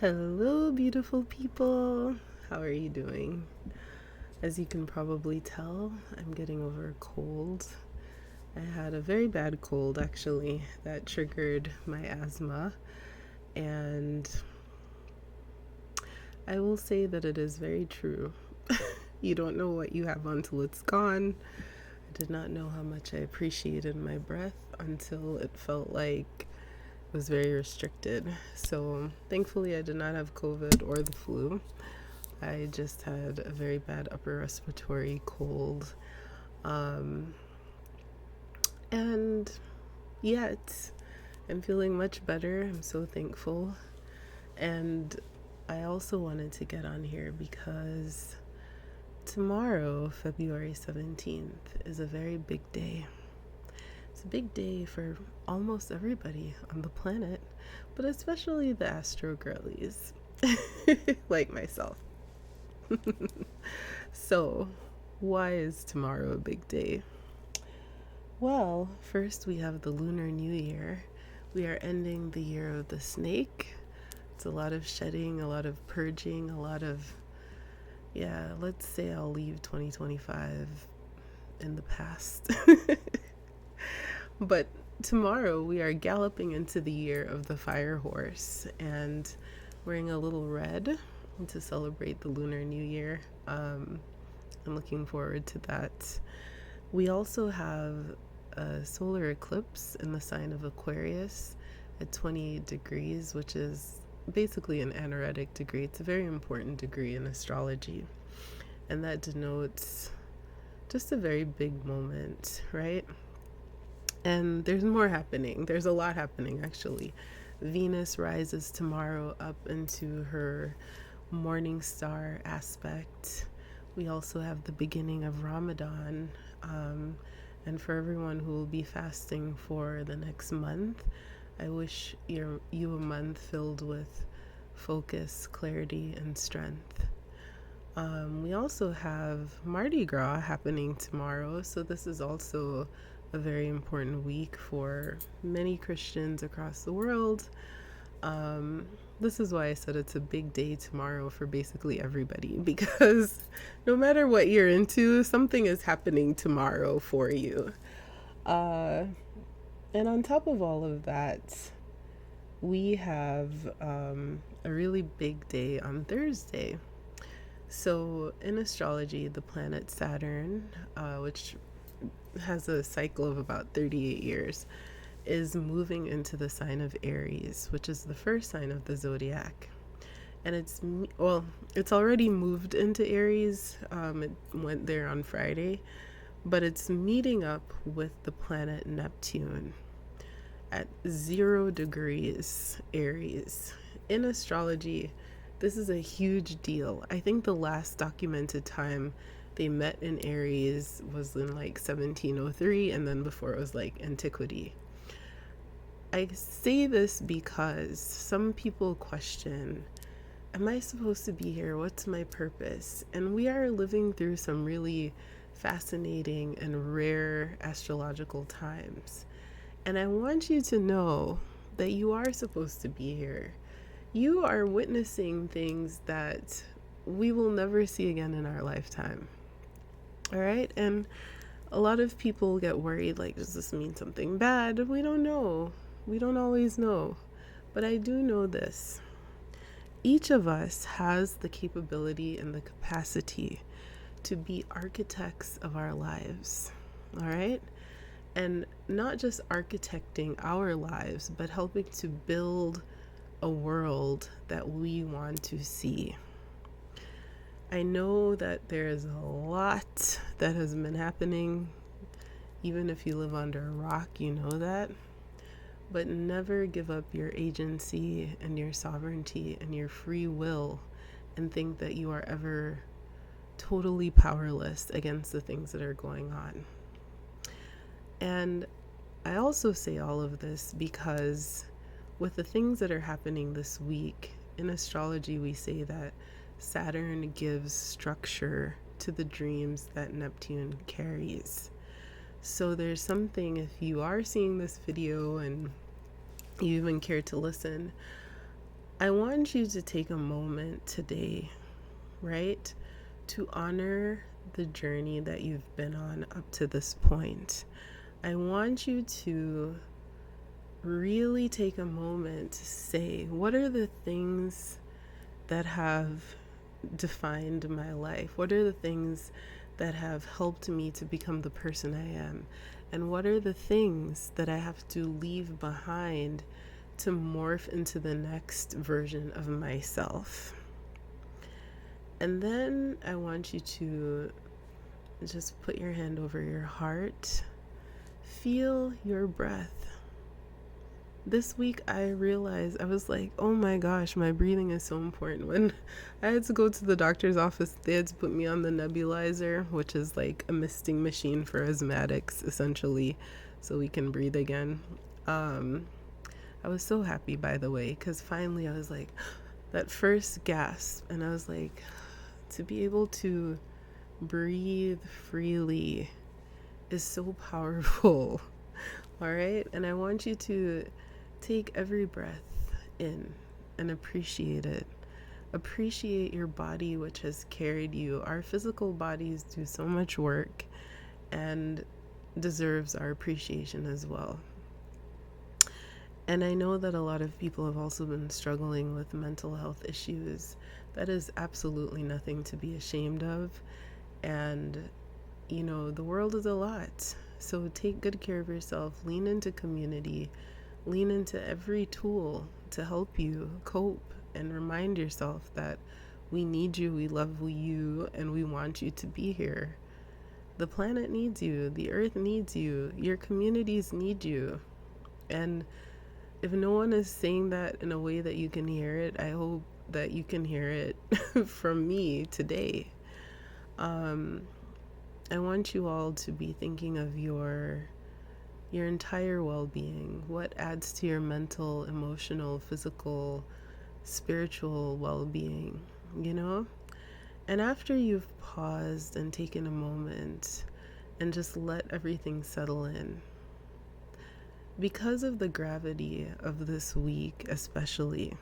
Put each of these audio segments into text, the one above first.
Hello, beautiful people. How are you doing? As you can probably tell, I'm getting over a cold. I had a very bad cold actually that triggered my asthma, and I will say that it is very true. You don't know what you have until it's gone. I did not know how much I appreciated my breath until it felt like it was very restricted. So, thankfully, I did not have COVID or the flu. I just had a very bad upper respiratory cold. Um, and yet, I'm feeling much better. I'm so thankful. And I also wanted to get on here because tomorrow, February 17th, is a very big day. It's a big day for almost everybody on the planet, but especially the astro girlies, like myself. So, why is tomorrow a big day? Well, first we have the Lunar New Year. We are ending the year of the snake. It's a lot of shedding, a lot of purging, a lot of, yeah, let's say I'll leave 2025 in the past. But tomorrow we are galloping into the year of the fire horse and wearing a little red to celebrate the Lunar New Year. I'm looking forward to that. We also have a solar eclipse in the sign of Aquarius at 28 degrees, which is basically an anaretic degree. It's a very important degree in astrology, and that denotes just a very big moment, right? And there's more happening. There's a lot happening, actually. Venus rises tomorrow up into her morning star aspect. We also have the beginning of Ramadan. And for everyone who will be fasting for the next month, I wish you a month filled with focus, clarity, and strength. We also have Mardi Gras happening tomorrow, so this is also a very important week for many Christians across the world. This is why I said it's a big day tomorrow for basically everybody, because no matter what you're into, something is happening tomorrow for you. Uh, and on top of all of that, we have a really big day on Thursday. So, in astrology, the planet Saturn, which has a cycle of about 38 years, is moving into the sign of Aries, which is the first sign of the zodiac. And it's already moved into Aries. It went there on Friday, but it's meeting up with the planet Neptune at 0 degrees Aries. In astrology, this is a huge deal. I think the last documented time they met in Aries was in like 1703, and then before it was like antiquity. I say this because some people question, am I supposed to be here? What's my purpose? And we are living through some really fascinating and rare astrological times. And I want you to know that you are supposed to be here. You are witnessing things that we will never see again in our lifetime. All right? And a lot of people get worried, like, does this mean something bad? We don't know. We don't always know. But I do know this. Each of us has the capability and the capacity to be architects of our lives. All right? And not just architecting our lives, but helping to build a world that we want to see. I know that there is a lot that has been happening. Even if you live under a rock, you know that. But never give up your agency and your sovereignty and your free will and think that you are ever totally powerless against the things that are going on. And I also say all of this because with the things that are happening this week, in astrology we say that Saturn gives structure to the dreams that Neptune carries. So there's something, if you are seeing this video and you even care to listen, I want you to take a moment today, right, to honor the journey that you've been on up to this point. I want you to really take a moment to say, what are the things that have defined my life? What are the things that have helped me to become the person I am? And what are the things that I have to leave behind to morph into the next version of myself? And then I want you to just put your hand over your heart. Feel your breath. This week I realized, I was like, oh my gosh, my breathing is so important. When I had to go to the doctor's office, they had to put me on the nebulizer, which is like a misting machine for asthmatics, essentially, so we can breathe again. I was so happy, by the way, because finally I was like, that first gasp, and I was like, to be able to breathe freely is so powerful. All right, and I want you to take every breath in and appreciate it. Appreciate your body, which has carried you. Our physical bodies do so much work and deserves our appreciation as well. And I know that a lot of people have also been struggling with mental health issues. That is absolutely nothing to be ashamed of. And, you know, the world is a lot. So take good care of yourself. Lean into community. Lean into every tool to help you cope, and remind yourself that we need you, we love you, and we want you to be here. The planet needs you. The earth needs you. Your communities need you. And if no one is saying that in a way that you can hear it, I hope that you can hear it from me today. I want you all to be thinking of your entire well-being, what adds to your mental, emotional, physical, spiritual well-being, you know? And after you've paused and taken a moment and just let everything settle in, because of the gravity of this week especially,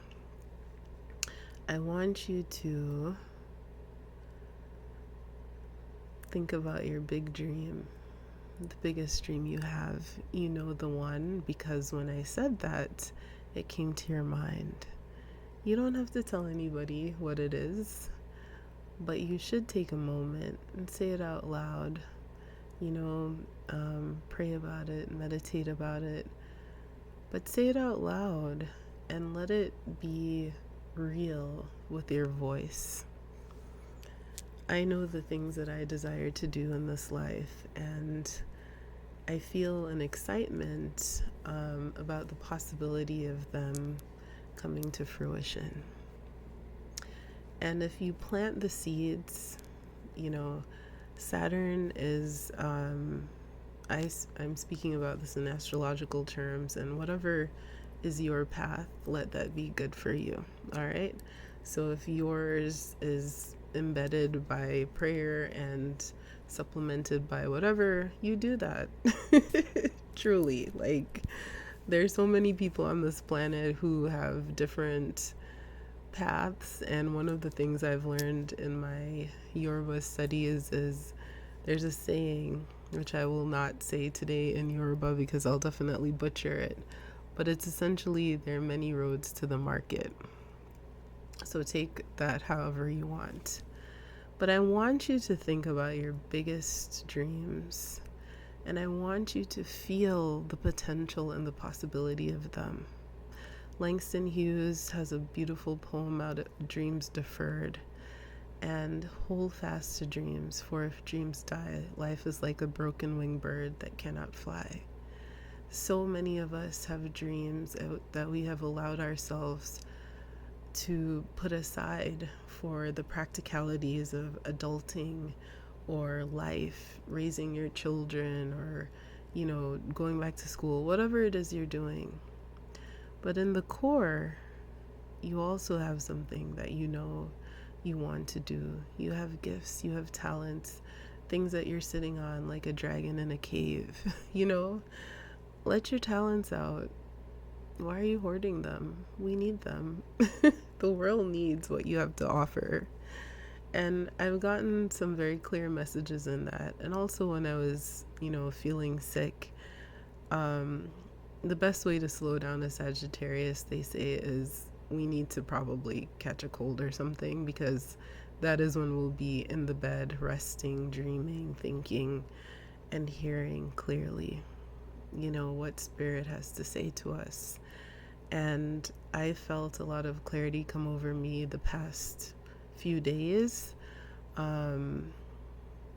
I want you to think about your big dream, the biggest dream you have. You know the one, because when I said that, it came to your mind. You don't have to tell anybody what it is, but you should take a moment and say it out loud. You know, pray about it, meditate about it, but say it out loud and let it be real with your voice. I know the things that I desire to do in this life, and I feel an excitement about the possibility of them coming to fruition. And if you plant the seeds, you know, Saturn is, I'm speaking about this in astrological terms, and whatever is your path, let that be good for you. All right. So if yours is embedded by prayer and supplemented by whatever, you do that. Truly, like, there's so many people on this planet who have different paths, and one of the things I've learned in my Yoruba studies is there's a saying, which I will not say today in Yoruba because I'll definitely butcher it, but it's essentially, there are many roads to the market. So take that however you want. But I want you to think about your biggest dreams, and I want you to feel the potential and the possibility of them. Langston Hughes has a beautiful poem out of Dreams Deferred. And hold fast to dreams, for if dreams die, life is like a broken winged bird that cannot fly. So many of us have dreams that we have allowed ourselves to put aside for the practicalities of adulting or life, raising your children, or, you know, going back to school, whatever it is you're doing. But in the core, you also have something that you know you want to do. You have gifts, you have talents, things that you're sitting on like a dragon in a cave. You know, let your talents out Why are you hoarding them? We need them. The world needs what you have to offer. And I've gotten some very clear messages in that. And also when I was, feeling sick, um, the best way to slow down a Sagittarius, they say, is we need to probably catch a cold or something, because that is when we'll be in the bed, resting, dreaming, thinking, and hearing clearly, what spirit has to say to us. And I felt a lot of clarity come over me the past few days, um,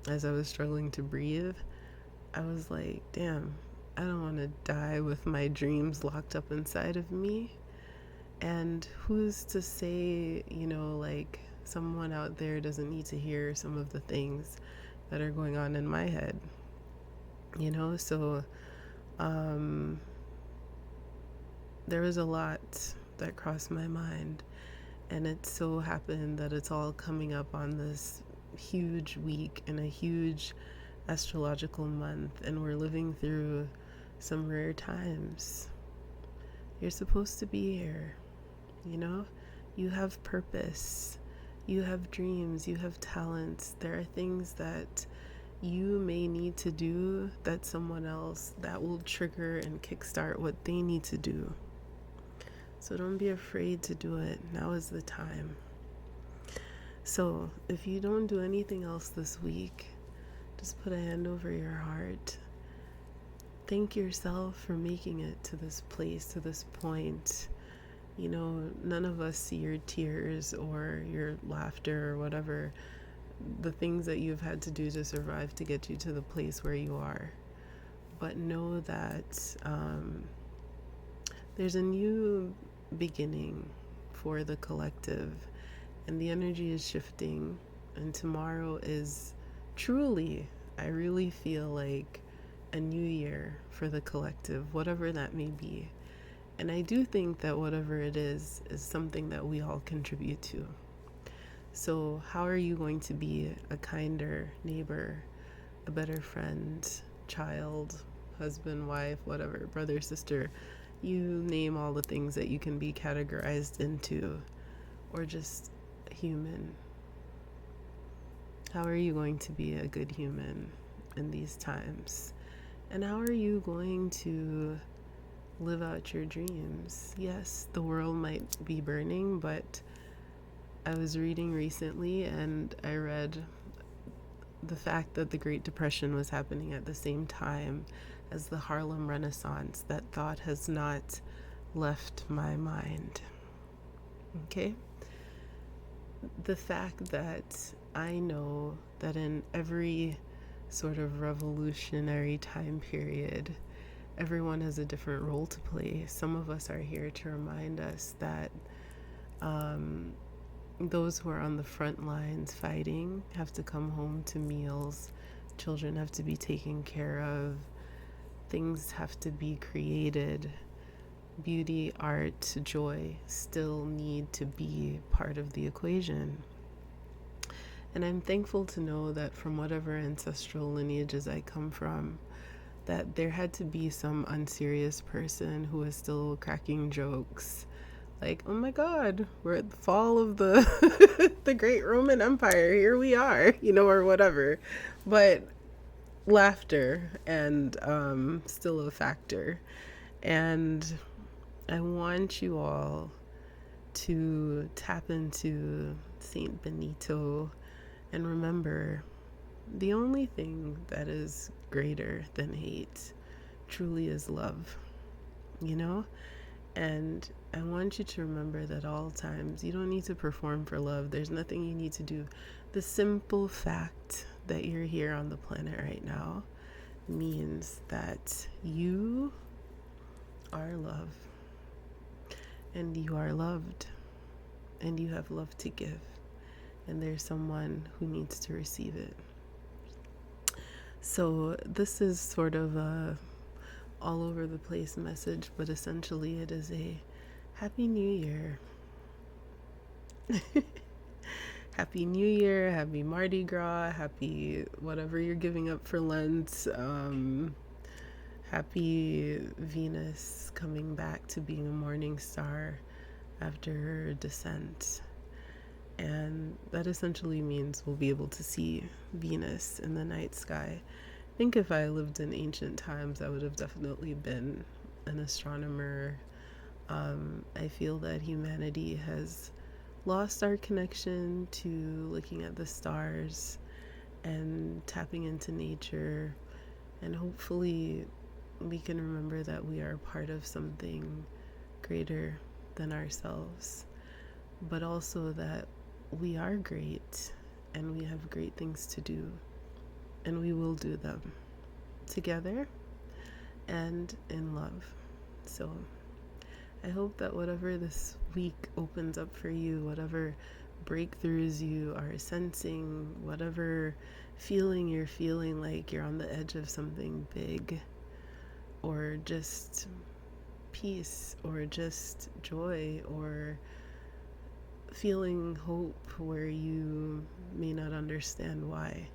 as I was struggling to breathe. I was like, damn, I don't want to die with my dreams locked up inside of me. And who's to say, like someone out there doesn't need to hear some of the things that are going on in my head, So there was a lot that crossed my mind. And it so happened that it's all coming up on this huge week in a huge astrological month, and we're living through some rare times. You're supposed to be here, you have purpose, you have dreams, you have talents. There are things that you may need to do that someone else, that will trigger and kickstart what they need to do. So don't be afraid to do it. Now is the time. So if you don't do anything else this week, just put a hand over your heart. Thank yourself for making it to this place, to this point. None of us see your tears or your laughter or whatever, the things that you've had to do to survive to get you to the place where you are. But know that there's a new beginning for the collective, and the energy is shifting, and tomorrow is truly, I really feel like, a new year for the collective, whatever that may be. And I do think that whatever it is something that we all contribute to. So how are you going to be a kinder neighbor, a better friend, child, husband, wife, whatever, brother, sister? You name all the things that you can be categorized into, or just human. How are you going to be a good human in these times? And how are you going to live out your dreams? Yes, the world might be burning, but I was reading recently and I read the fact that the Great Depression was happening at the same time as the Harlem Renaissance. That thought has not left my mind. Okay? The fact that I know that in every sort of revolutionary time period, everyone has a different role to play. Some of us are here to remind us that those who are on the front lines fighting have to come home to meals. Children have to be taken care of. Things have to be created. Beauty, art, joy still need to be part of the equation. And I'm thankful to know that from whatever ancestral lineages I come from, that there had to be some unserious person who was still cracking jokes. Like, oh my God, we're at the fall of the the great Roman Empire. Here we are, or whatever. But laughter and still a factor. And I want you all to tap into Saint Benito and remember, the only thing that is greater than hate truly is love, And I want you to remember that all times, you don't need to perform for love. There's nothing you need to do. The simple fact that you're here on the planet right now means that you are love, and you are loved, and you have love to give, and there's someone who needs to receive it. So this is sort of a all over the place message, but essentially it is a Happy New Year. Happy New Year, happy Mardi Gras, happy whatever you're giving up for Lent. Happy Venus coming back to being a morning star after her descent. And that essentially means we'll be able to see Venus in the night sky. I think if I lived in ancient times, I would have definitely been an astronomer. I feel that humanity has lost our connection to looking at the stars and tapping into nature, and hopefully we can remember that we are part of something greater than ourselves, but also that we are great and we have great things to do, and we will do them together and in love. So I hope that whatever this week opens up for you, whatever breakthroughs you are sensing, whatever feeling you're feeling like you're on the edge of something big, or just peace, or just joy, or feeling hope where you may not understand why.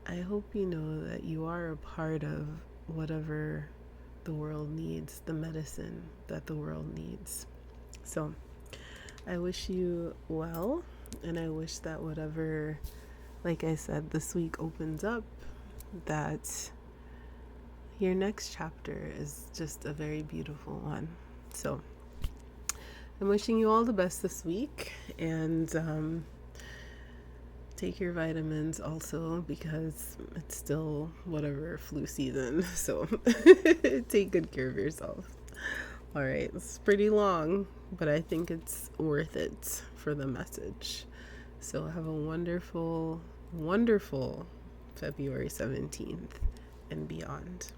I hope you know that you are a part of whatever the world needs, the medicine that the world needs. So I wish you well, and I wish that whatever, like I said, this week opens up, that your next chapter is just a very beautiful one. So I'm wishing you all the best this week, and take your vitamins also, because it's still whatever flu season. So take good care of yourself. All right, it's pretty long, but I think it's worth it for the message. So have a wonderful, wonderful February 17th and beyond.